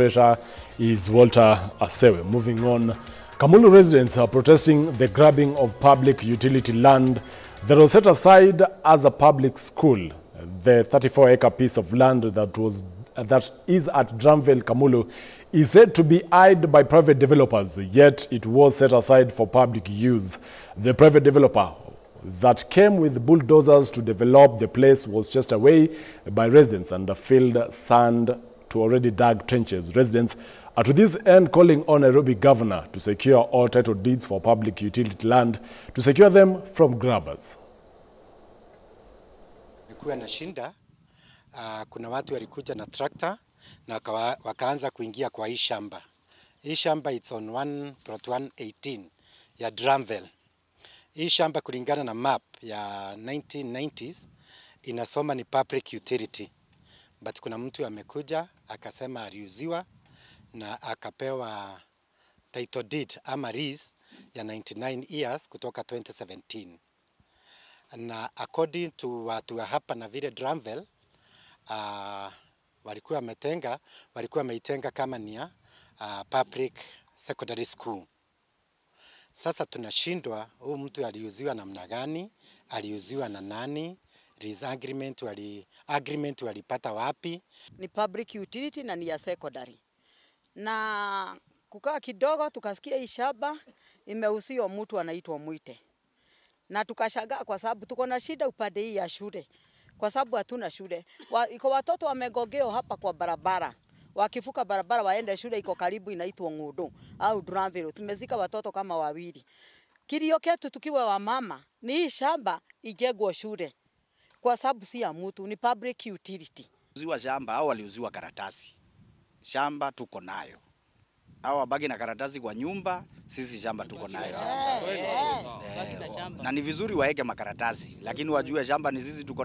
operator is Walter Asewe. Moving on, Kamulu residents are protesting the grabbing of public utility land that was set aside as a public school. The 34-acre piece of land that is at Dramville, Kamulu, is said to be eyed by private developers, yet it was set aside for public use. The private developer that came with bulldozers to develop the place was chased away by residents and filled sand to already dug trenches. Residents are to this end calling on Nairobi governor to secure all title deeds for public utility land to secure them from grabbers. Kuwa na shinda, kuna watu walikuja na tractor na wakaanza kuingia kwa hii shamba. Hii shamba it's on plot 118 ya Dramville. Hii shamba kulingana na map ya 1990s inasoma ni public utility. But kuna mtu amekuja akasema aliuziwa na akapewa title deed ama lease ya 99 years kutoka 2017. Na according to watu wa hapa na vile Dramville, walikuwa wameitenga kama ni ya public secondary school. Sasa tunashindwa huu mtu aliuziwa namna gani, aliuziwa na nani, lease agreement walipata wapi. Ni public utility na ni ya secondary. Na kukaa kidogo tukasikia hii shamba imeuziwa mtu anaitwa Mwite. Na tukashangaa kwa sababu tuko na shida upande hii ya shule. Kwa sababu hatuna shule. Iko watoto wamegogeo hapa kwa barabara. Wakivuka barabara waende shule iko karibu inaitwa Ngudo au Dramville. Tumezika watoto kama wawili. Kilio ketu tukiwa wamama ni hii shamba ijengwe shule. Kwa sababu si ya mtu, ni public utility. Uziwa shamba au waliuziwa karatasi. Shamba tuko nayo. Au wabaki na karatasi kwa nyumba, sisi shamba tuko nayo. Na ni vizuri waeke makaratasi, lakini wajue shamba ni sisi tuko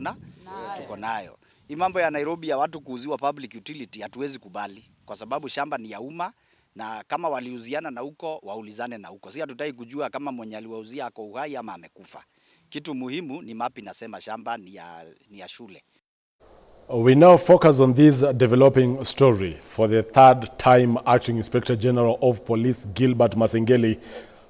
nayo. Hii mambo ya Nairobi ya watu kuuziwa public utility hatuwezi kubali, kwa sababu shamba ni ya umma na kama waliuziana na huko waulizane na huko. Si hatutaki kujua kama mwenye aliwauzia ako uhai ama amekufa. Kitu muhimu ni mapi nasema shamba ni ya shule. We now focus on this developing story. For the third time, Acting Inspector General of Police Gilbert Masengeli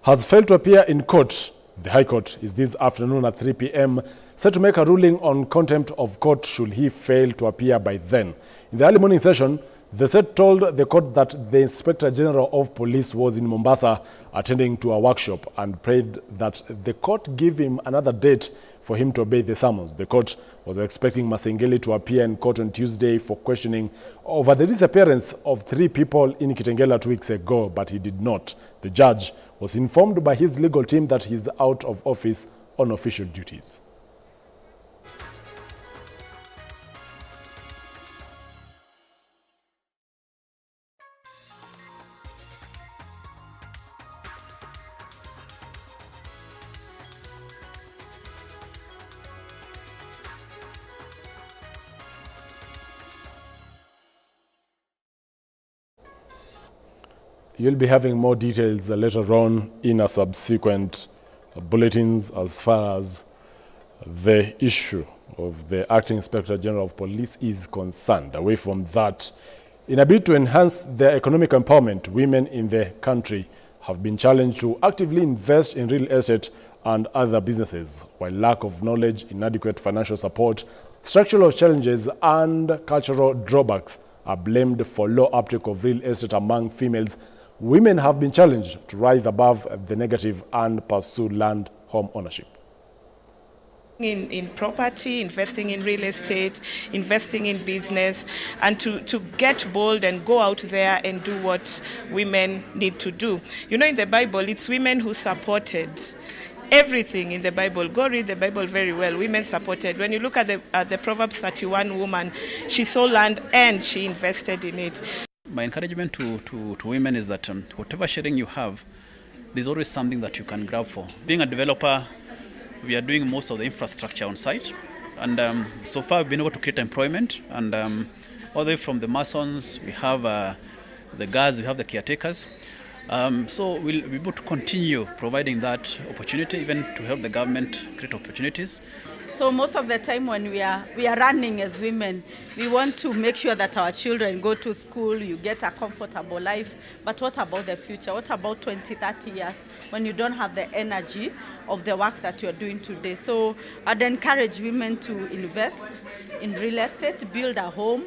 has failed to appear in court. The High Court is this afternoon at 3 p.m. set to make a ruling on contempt of court should he fail to appear by then. In the early morning session, the set told the court that the Inspector General of Police was in Mombasa attending to a workshop and prayed that the court give him another date for him to obey the summons. The court was expecting Masengeli to appear in court on Tuesday for questioning over the disappearance of 3 people in Kitengela 2 weeks ago, but he did not. The judge was informed by his legal team that he is out of office on official duties. You'll be having more details later on in a subsequent bulletins as far as the issue of the Acting Inspector General of Police is concerned. Away from that, in a bid to enhance their economic empowerment, women in the country have been challenged to actively invest in real estate and other businesses, while lack of knowledge, inadequate financial support, structural challenges and cultural drawbacks are blamed for low uptake of real estate among females. Women have been challenged to rise above the negative and pursue land home ownership. In property, investing in real estate, investing in business, and to get bold and go out there and do what women need to do. You know, in the Bible, it's women who supported everything in the Bible. Go read the Bible very well. Women supported. When you look at the Proverbs 31 woman, she saw land and she invested in it. My encouragement to women is that whatever sharing you have, there's always something that you can grab for. Being a developer, we are doing most of the infrastructure on site, and so far we've been able to create employment, and all the way from the masons, we have the guards, we have the caretakers. So we'll be able to continue providing that opportunity, even to help the government create opportunities. So most of the time when we are running as women, we want to make sure that our children go to school, you get a comfortable life. But what about the future? What about 20, 30 years when you don't have the energy of the work that you're doing today? So I'd encourage women to invest in real estate, build a home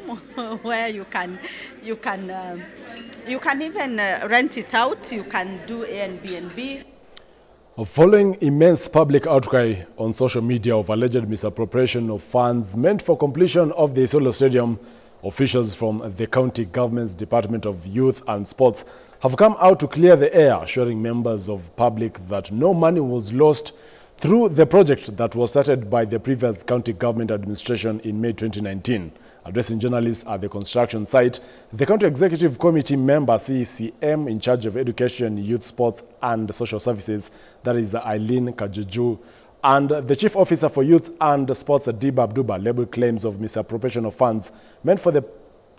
where you can even rent it out. You can do Airbnb. Following immense public outcry on social media of alleged misappropriation of funds meant for completion of the Isiolo Stadium, officials from the county government's Department of Youth and Sports have come out to clear the air, assuring members of public that no money was lost through the project that was started by the previous county government administration in May 2019. Addressing journalists at the construction site, the County Executive Committee member CCM in charge of Education, Youth, Sports and Social Services, that is Eileen Kajuju, and the Chief Officer for Youth and Sports, Diba Abduba, labeled claims of misappropriation of funds meant for the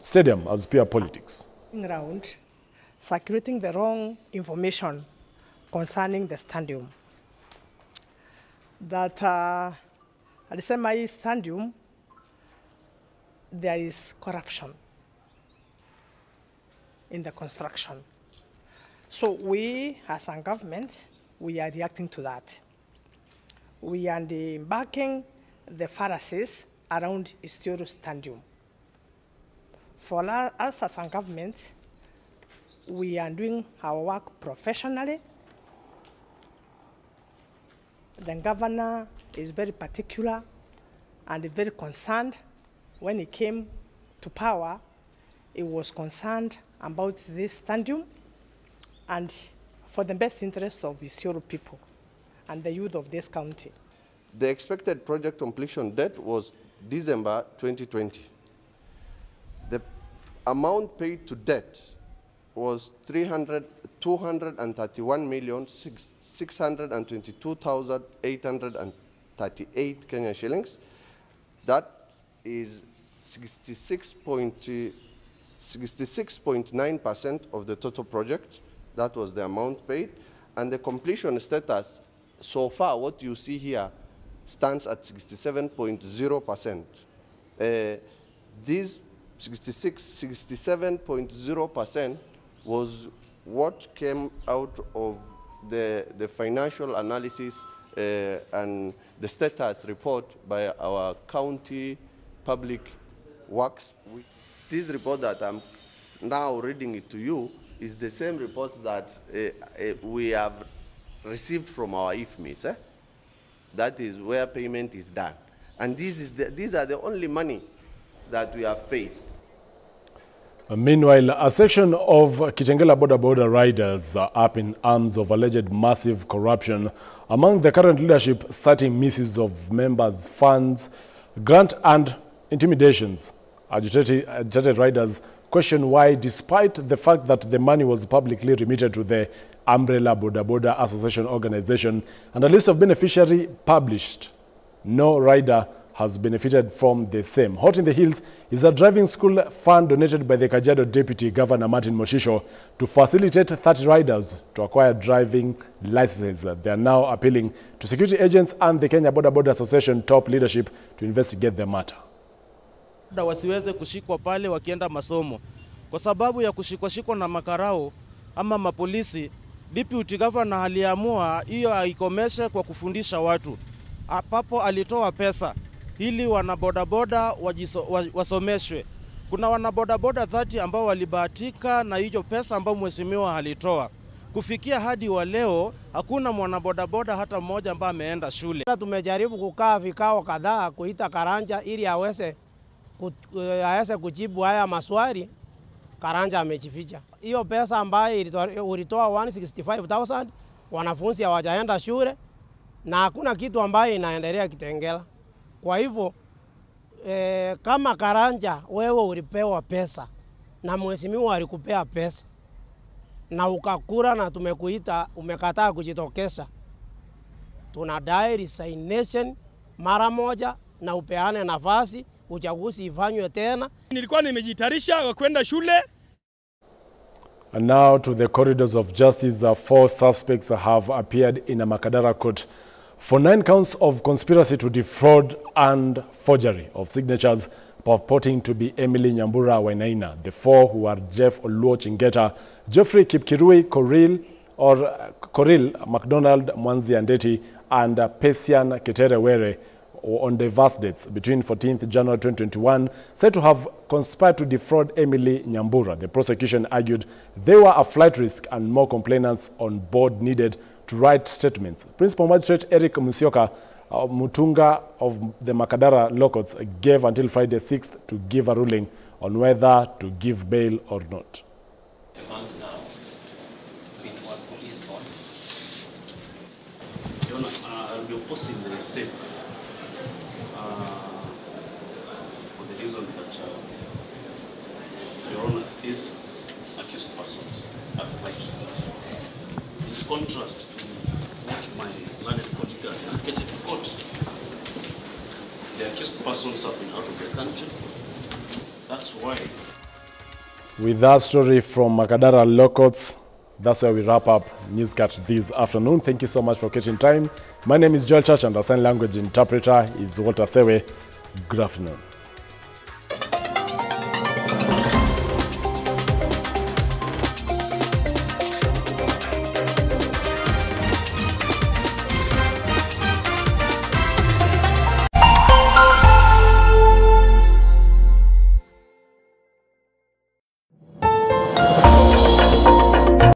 stadium as pure politics. Around circulating the wrong information concerning the stadium. That at the same stadium, there is corruption in the construction. So we, as a government, we are reacting to that. We are embarking the Pharisees around Isiolo Stadium. For us as a government, we are doing our work professionally. The governor is very particular and very concerned. When he came to power, he was concerned about this stadium and for the best interest of Isiolo people and the youth of this county. The expected project completion date was December 2020. The amount paid to debt was 221,622,838 Kenyan shillings. That is 66.9% of the total project. That was the amount paid. And the completion status, so far, what you see here, stands at 67.0%. This 67.0% was what came out of the financial analysis and the status report by our county public works. This report that I'm now reading it to you is the same report that we have received from our IFMIS. That is where payment is done. And these are the only money that we have paid. Meanwhile, a section of Kitengela border riders are up in arms of alleged massive corruption among the current leadership, citing misuse of members' funds, grant and intimidations. Agitated riders question why, despite the fact that the money was publicly remitted to the Umbrella Border Association organization and a list of beneficiaries published, no rider has benefited from the same. Hot in the Hills is a driving school fund donated by the Kajiado Deputy Governor Martin Moshisho to facilitate 30 riders to acquire driving licenses. They are now appealing to security agents and the Kenya Border Association top leadership to investigate the matter. Wasiweze kushikwa pale wakienda masomo kwa sababu ya kushikwa na makarao ama mapolisi. Deputy Governor aliamua hiyo aikomeshe kwa kufundisha watu. Papo alitoa pesa ili wanabodaboda wasomeshwe. Kuna wanabodaboda 30 ambao walibahatika na hiyo pesa ambao mheshimiwa alitoa. Kufikia hadi wa leo hakuna mwanabodaboda hata mmoja ambaye ameenda shule. Tumejaribu kukaa vikao kadhaa kuita Karanja ili aweze kujibu haya maswali. Karanja amejificha. Hiyo pesa ambayo ulitoa 165,000 wanafunzi hawajaenda shule na hakuna kitu ambayo inaendelea Kitengela. Kwa hivyo kama Karanja wewe ulipewa pesa na mheshimiwa alikupea pesa na ukakura na tumekuita umekataa kujitokeza, tunadai resignation mara moja na upeane nafasi uchaguzi ifanywe tena. Nilikuwa nimejitayarisha kwenda shule. And now to the corridors of justice. 4 suspects have appeared in a Makadara court for 9 counts of conspiracy to defraud and forgery of signatures purporting to be Emily Nyambura Wainaina. The 4 who are Jeff Oluo Chingeta, Geoffrey Kipkirui Koril McDonald Mwanzi Andeti, and Pesian Keterewere on diverse dates between 14th January 2021, said to have conspired to defraud Emily Nyambura. The prosecution argued they were a flight risk and more complainants on board needed to write statements. Principal Magistrate Eric Musyoka Mutunga of the Makadara Law Courts gave until Friday 6th to give a ruling on whether to give bail or not. A month now, with one police bond. Your Honor, I'll be opposing the same for the reason that, Your Honor, these accused persons are quite recent. In contrast to what my learned colleague has indicated in court, the accused persons have been out of the country. That's why. With that story from Makadara Law Courts, that's where we wrap up Newscat this afternoon. Thank you so much for catching time. My name is Joel Church and our sign language interpreter is Walter Sewe. Good afternoon.